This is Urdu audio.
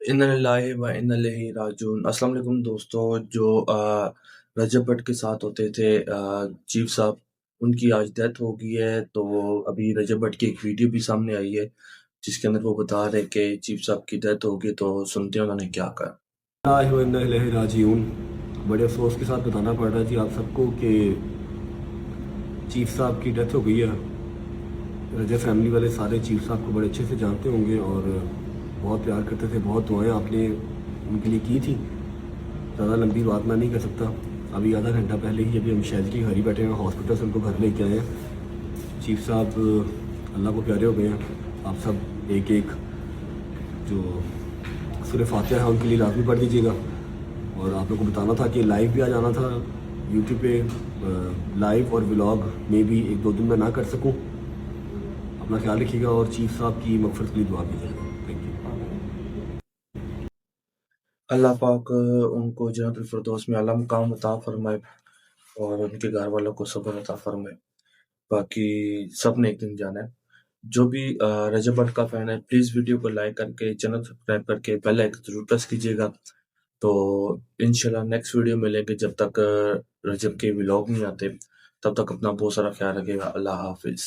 ان اللہ و ان الیہ راجعون۔ السلام علیکم دوستو، جو رجب بٹ کے ساتھ ہوتے تھے چیف صاحب، ان کی آج ڈیتھ ہو گئی ہے۔ تو ابھی رجب بٹ کی ایک ویڈیو بھی سامنے آئی ہے جس کے اندر وہ بتا رہے کہ چیف صاحب کی ڈیتھ ہو گئی، تو سنتے ہیں انہوں نے کیا کہا۔ اللہ و انا الیہ راجعون۔ بڑے افسوس کے ساتھ بتانا پڑ رہا ہے جی آپ سب کو کہ چیف صاحب کی ڈیتھ ہو گئی ہے۔ رجب فیملی والے سارے چیف صاحب کو بڑے اچھے سے جانتے ہوں گے اور بہت پیار کرتے تھے، بہت دعائیں آپ نے ان کے لیے کی تھی۔ زیادہ لمبی بات میں نہیں کر سکتا۔ ابھی آدھا گھنٹہ پہلے ہی ابھی ہم شہزادی گھر ہی بیٹھے ہیں، ہاسپٹل سے ان کو گھر لے کے آئے ہیں۔ چیف صاحب اللہ کو پیارے ہو گئے ہیں۔ آپ سب ایک ایک جو سورہ فاتحہ ہے ان کے لیے لازمی پڑھ دیجیے گا۔ اور آپ لوگ کو بتانا تھا کہ لائیو بھی آ جانا تھا یوٹیوب پہ، لائیو اور ولاگ میں بھی 1-2 دن میں نہ کر سکوں۔ اپنا خیال رکھیے گا اور چیف صاحب کی مغفرت کے لیے دعا کیجیے گا۔ Thank you. اللہ پاک ان کو جنت الفردوس میں اعلیٰ مقام عطا فرمائے اور ان کے گھر والوں کو صبر عطا فرمائے۔ باقی سب نے ایک دن جانا ہے۔ جو بھی رجب بٹ کا فین ہے پلیز ویڈیو کو لائک کر کے چینل سبسکرائب کر کے بیل آئکن ضرور پریس کیجیے گا۔ تو انشاءاللہ نیکسٹ ویڈیو ملیں گے۔ جب تک رجب کے ولاگ نہیں آتے تب تک اپنا بہت سارا خیال رکھے گا۔ اللہ حافظ۔